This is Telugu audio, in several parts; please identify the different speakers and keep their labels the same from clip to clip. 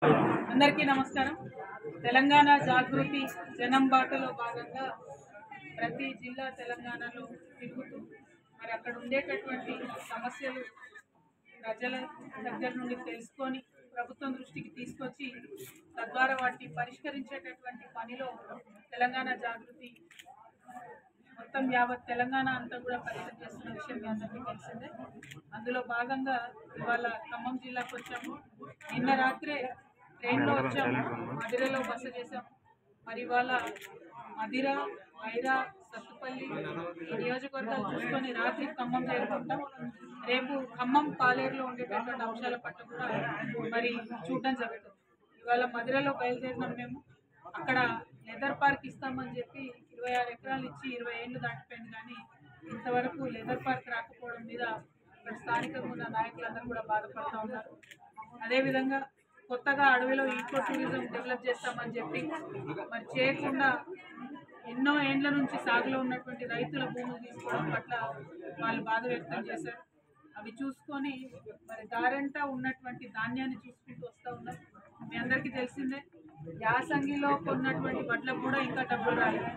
Speaker 1: అందరికీ నమస్కారం. తెలంగాణ జాగృతి జనం బాటలో భాగంగా ప్రతి జిల్లా తెలంగాణలో తిరుగుతూ మరి అక్కడ ఉండేటటువంటి సమస్యలు ప్రజల దగ్గర నుండి తెలుసుకొని ప్రభుత్వం దృష్టికి తీసుకొచ్చి తద్వారా వాటిని పరిష్కరించేటటువంటి పనిలో తెలంగాణ జాగృతి మొత్తం యావత్ తెలంగాణ అంతా కూడా పర్యటన చేస్తున్న విషయం మీ అందరికీ తెలిసిందే. అందులో భాగంగా ఇవాళ ఖమ్మం జిల్లాకు వచ్చాము. నిన్న రాత్రే ట్రైన్లో వచ్చాము, మధిరలో బస చేసాము. మరి ఇవాళ మధిర, వైరా, సత్తుపల్లి ఈ నియోజకవర్గాలు చూసుకొని రాత్రి ఖమ్మం చేరుకుంటాం. రేపు ఖమ్మం పాలేరులో ఉండేటటువంటి అంశాల పట్ల కూడా మరి చూడడం జరుగుతుంది. ఇవాళ మధిరలో బయలుదేరినాం మేము. అక్కడ లెదర్ పార్క్ ఇస్తామని చెప్పి 26 ఎకరాలు ఇచ్చి 20 ఏళ్ళు దాటిపోయింది, కానీ ఇంతవరకు లెదర్ పార్క్ రాకపోవడం మీద ఇక్కడ స్థానికంగా ఉన్న నాయకులందరూ కూడా బాధపడుతూ ఉన్నారు. అదేవిధంగా కొత్తగా అడవిలో ఈకో టూరిజం డెవలప్ చేస్తామని చెప్పి మరి చేయకుండా ఎన్నో ఏండ్ల నుంచి సాగులో ఉన్నటువంటి రైతుల భూములు తీసుకోవడం పట్ల వాళ్ళు బాధ వ్యక్తం చేశారు. అవి చూసుకొని మరి దారంటా ఉన్నటువంటి ధాన్యాన్ని చూసుకుంటూ వస్తూ ఉన్నారు. మీ అందరికీ తెలిసిందే, యాసంగిలో కొన్నటువంటి వడ్లకు కూడా ఇంకా డబ్బులు రాలేదు.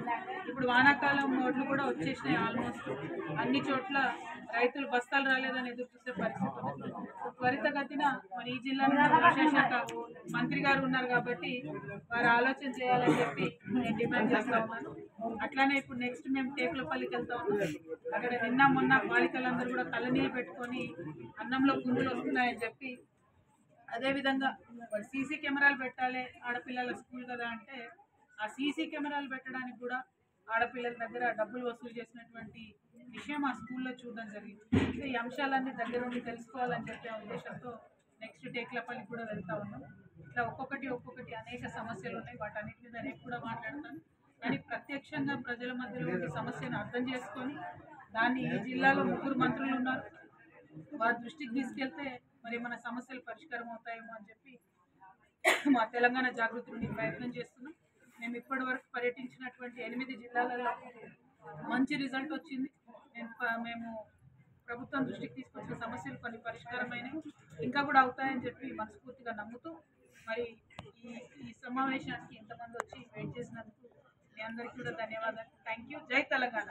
Speaker 1: ఇప్పుడు వానాకాలం వడ్లు కూడా వచ్చేసినాయి. ఆల్మోస్ట్ అన్ని చోట్ల రైతులు బస్తాలు రాలేదని ఎదురు చూసే పరిస్థితి ఉంది. త్వరితగతిన మరి ఈ జిల్లాలో వ్యవసాయ శాఖ మంత్రి గారు ఉన్నారు కాబట్టి వారు ఆలోచన చేయాలని చెప్పి నేను డిమాండ్ చేస్తూ ఉన్నాను. అట్లానే ఇప్పుడు నెక్స్ట్ మేము టేకులపల్లికి వెళ్తా ఉన్నాం. అక్కడ నిన్న మొన్న బాలికలందరూ కూడా కళ్ళనీళ్ళు పెట్టుకొని అన్నంలో గుండులు వస్తున్నాయని చెప్పి, అదేవిధంగా మరి సీసీ కెమెరాలు పెట్టాలి ఆడపిల్లల స్కూల్ కదా అంటే ఆ సీసీ కెమెరాలు పెట్టడానికి కూడా ఆడపిల్లల దగ్గర డబ్బులు వసూలు చేసినటువంటి విషయం ఆ స్కూల్లో చూడడం జరిగింది. ఈ అంశాలన్నీ దగ్గర ఉండి తెలుసుకోవాలని చెప్పే ఉద్దేశంతో నెక్స్ట్ టేకులపల్లి కూడా వెళ్తా ఉన్నాం. ఇట్లా ఒక్కొక్కటి అనేక సమస్యలు ఉన్నాయి. వాటన్నిటి మీద రేపు కూడా మాట్లాడతాను. కానీ ప్రత్యక్షంగా ప్రజల మధ్యలో ఉండే సమస్యను అర్థం చేసుకొని దాన్ని ఈ జిల్లాలో 3 మంత్రులు ఉన్నారు, వారి దృష్టికి తీసుకెళ్తే మరి మన సమస్యలు పరిష్కారం అవుతాయేమో అని చెప్పి మా తెలంగాణ జాగృతి నుండి ప్రయత్నం చేస్తున్నాం. మేము ఇప్పటి వరకు పర్యటించినటువంటి 8 జిల్లాలలో మంచి రిజల్ట్ వచ్చింది. మేము ప్రభుత్వం దృష్టికి తీసుకొచ్చిన సమస్యలు కొన్ని పరిష్కారమైనవి, ఇంకా కూడా అవుతాయని చెప్పి మనస్ఫూర్తిగా నమ్ముతూ మరి ఈ సమావేశానికి ఇంతమంది వచ్చి వెయిట్ చేసినందుకు మీ అందరికీ కూడా ధన్యవాదాలు. Thank you. జై తెలంగాణ.